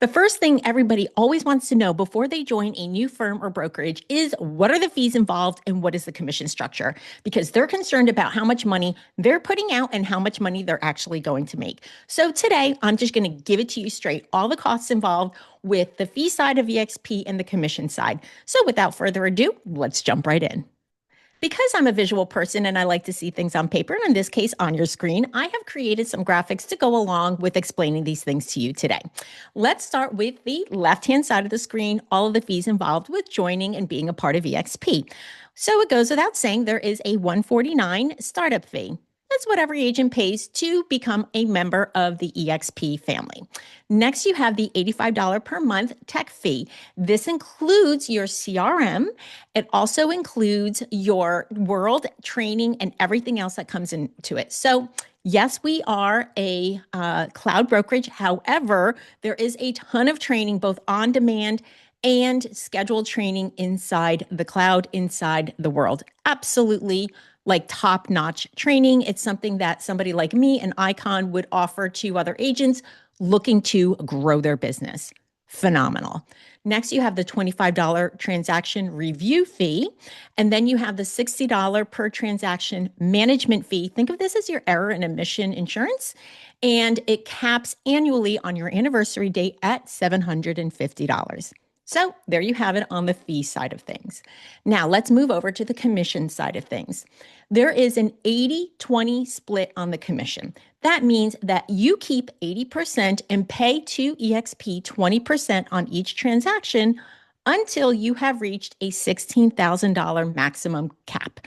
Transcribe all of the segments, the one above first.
The first thing everybody always wants to know before they join a new firm or brokerage is what are the fees involved and what is the commission structure? Because they're concerned about how much money they're putting out and how much money they're actually going to make. So today, I'm just going to give it to you straight, all the costs involved with the fee side of eXp and the commission side. So without further ado, let's jump right in. Because I'm a visual person and I like to see things on paper, and in this case on your screen, I have created some graphics to go along with explaining these things to you today. Let's start with the left-hand side of the screen, all of the fees involved with joining and being a part of eXp. So it goes without saying there is a $149 startup fee. That's what every agent pays to become a member of the eXp family. Next, you have the $85 per month tech fee. This includes your CRM. It also includes your world training and everything else that comes into it. So yes, we are a cloud brokerage. However, there is a ton of training, both on demand and scheduled training inside the cloud, inside the world. Absolutely like top-notch training. It's something that somebody like me, an icon, would offer to other agents looking to grow their business. Phenomenal. Next, you have the $25 transaction review fee, and then you have the $60 per transaction management fee. Think of this as your error and omission insurance, and it caps annually on your anniversary date at $750. So there you have it on the fee side of things. Now let's move over to the commission side of things. There is an 80-20 split on the commission. That means that you keep 80% and pay to eXp 20% on each transaction until you have reached a $16,000 maximum cap.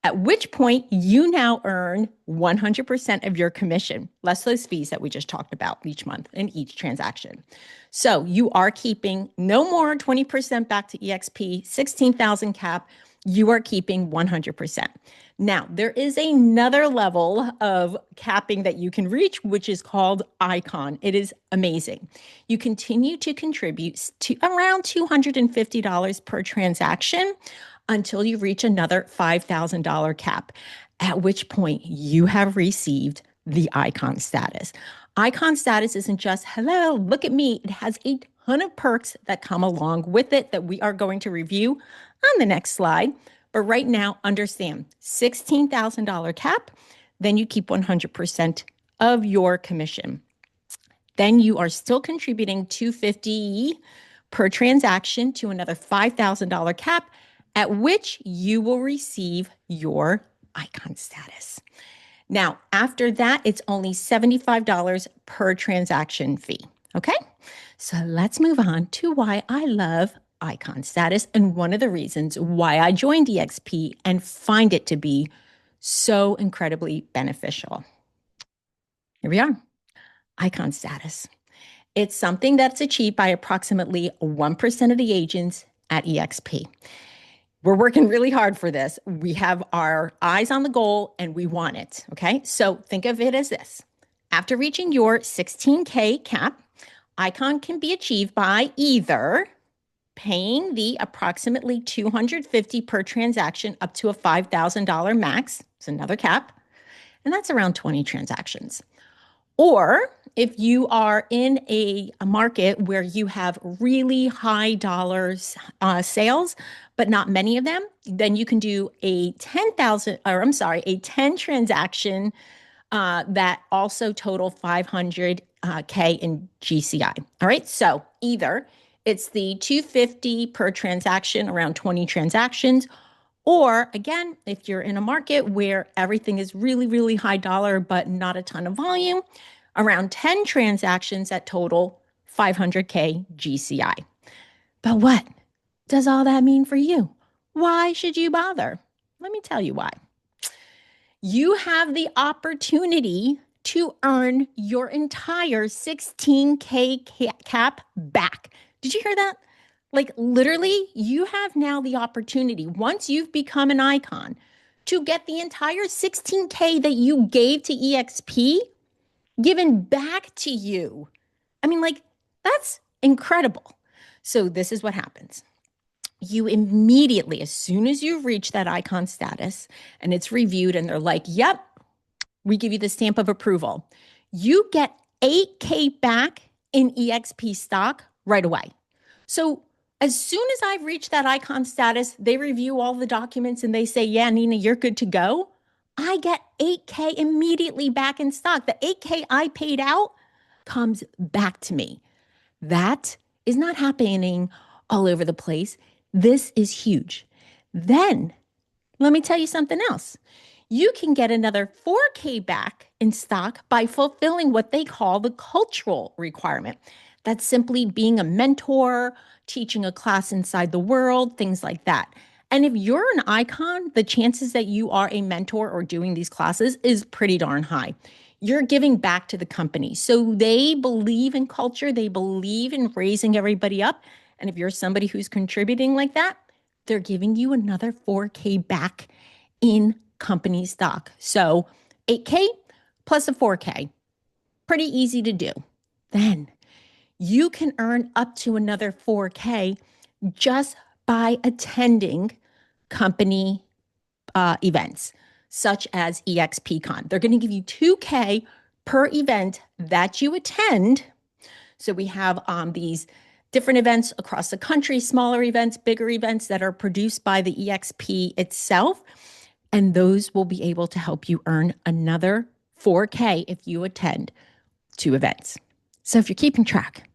At which point you now earn 100% of your commission, less those fees that we just talked about each month in each transaction. So you are keeping no more 20% back to eXp, 16,000 cap, you are keeping 100%. Now, there is another level of capping that you can reach, which is called Icon. It is amazing. You continue to contribute to around $250 per transaction until you reach another $5,000 cap, at which point you have received the icon status. Icon status isn't just, hello, look at me. It has a ton of perks that come along with it that we are going to review on the next slide. But right now, understand, $16,000 cap, then you keep 100% of your commission. Then you are still contributing $250 per transaction to another $5,000 cap, at which you will receive your icon status. Now, after that, it's only $75 per transaction fee, okay? So let's move on to why I love icon status and one of the reasons why I joined eXp and find it to be so incredibly beneficial. Here we are, icon status. It's something that's achieved by approximately 1% of the agents at eXp. We're working really hard for this. We have our eyes on the goal and we want it, okay? So think of it as this. After reaching your 16K cap, icon can be achieved by either paying the approximately $250 per transaction up to a $5,000 max, it's another cap, and that's around 20 transactions. Or if you are in a market where you have really high dollars sales, but not many of them, then you can do a 10 transaction that also total 500K in GCI. All right, so either it's the $250 per transaction, around 20 transactions, or again, if you're in a market where everything is really, really high dollar, but not a ton of volume, around 10 transactions that total 500K GCI. But what does all that mean for you? Why should you bother? Let me tell you why. You have the opportunity to earn your entire 16K cap back. Did you hear that? Like literally, you have now the opportunity, once you've become an icon, to get the entire 16K that you gave to eXp given back to you. I mean, like, that's incredible. So this is what happens. You immediately, as soon as you reach that icon status and it's reviewed and they're like, yep, we give you the stamp of approval, you get 8K back in eXp stock right away. So as soon as I've reached that icon status, they review all the documents and they say, yeah, Nina, you're good to go. I get 8K immediately back in stock. The 8K I paid out comes back to me. That is not happening all over the place. This is huge. Then let me tell you something else. You can get another 4K back in stock by fulfilling what they call the cultural requirement. That's simply being a mentor, teaching a class inside the world, things like that. And if you're an icon, the chances that you are a mentor or doing these classes is pretty darn high. You're giving back to the company. So they believe in culture, they believe in raising everybody up. And if you're somebody who's contributing like that, they're giving you another 4K back in company stock. So 8K plus a 4K, pretty easy to do. Then you can earn up to another 4K just by attending company events, such as eXpCon. They're going to give you 2K per event that you attend. So we have these different events across the country, smaller events, bigger events that are produced by the eXp itself. And those will be able to help you earn another 4K if you attend 2 events. So if you're keeping track,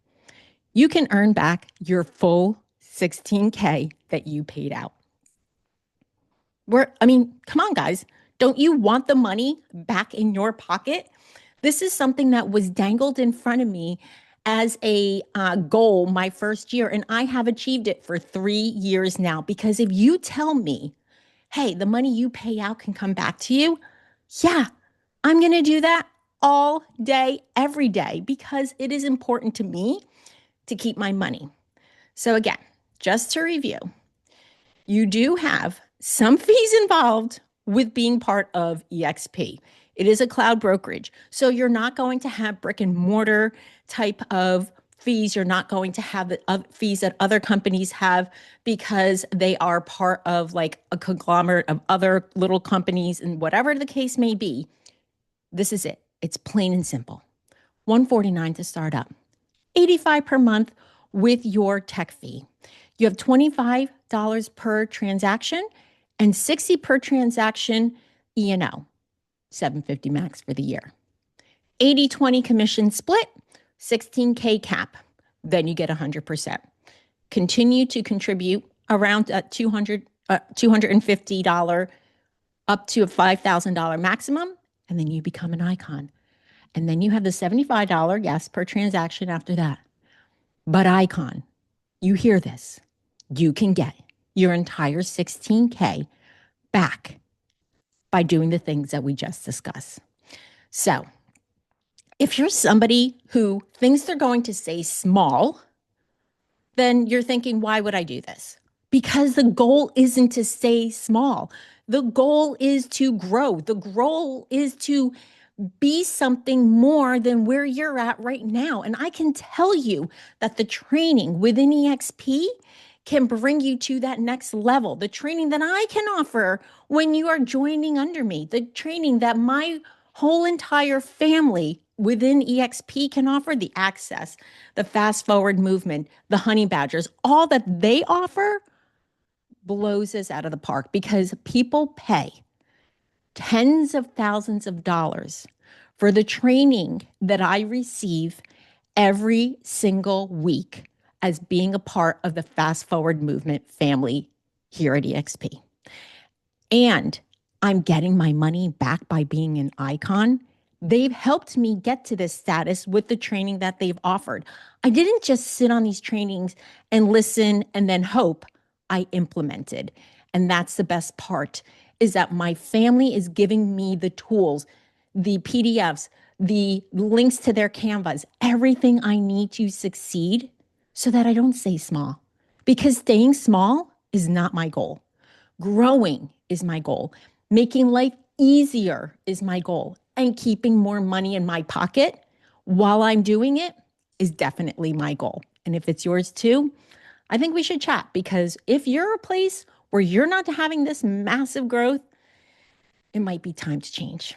you can earn back your full 16K that you paid out. Come on, guys. Don't you want the money back in your pocket? This is something that was dangled in front of me as a goal my first year, and I have achieved it for 3 years now. Because if you tell me, hey, the money you pay out can come back to you, yeah, I'm going to do that all day, every day, because it is important to me to keep my money. So again, just to review, you do have some fees involved with being part of eXp. It is a cloud brokerage. So you're not going to have brick and mortar type of fees. You're not going to have the fees that other companies have because they are part of like a conglomerate of other little companies, and whatever the case may be. This is it. It's plain and simple. $149 to start up, $85 per month with your tech fee. You have $25 per transaction and $60 per transaction E&O, $750 max for the year. 80-20 commission split, 16K cap. Then you get 100%. Continue to contribute around $250 up to a $5,000 maximum, and then you become an icon. And then you have the $75, yes, per transaction after that. But icon, you hear this, you can get your entire 16K back by doing the things that we just discussed. So if you're somebody who thinks they're going to stay small, then you're thinking, why would I do this? Because the goal isn't to stay small. The goal is to grow. The goal is to be something more than where you're at right now. And I can tell you that the training within eXp can bring you to that next level. The training that I can offer when you are joining under me, the training that my whole entire family within eXp can offer, the access, the fast forward movement, the honey badgers, all that they offer blows us out of the park because people pay tens of thousands of dollars for the training that I receive every single week as being a part of the fast forward movement family here at eXp. And I'm getting my money back by being an icon. They've helped me get to this status with the training that they've offered. I didn't just sit on these trainings and listen and then hope. I implemented. And that's the best part, is that my family is giving me the tools, the PDFs, the links to their Canvas, everything I need to succeed so that I don't stay small. Because staying small is not my goal. Growing is my goal. Making life easier is my goal. And keeping more money in my pocket while I'm doing it is definitely my goal. And if it's yours too, I think we should chat, because if you're a place where you're not having this massive growth, it might be time to change.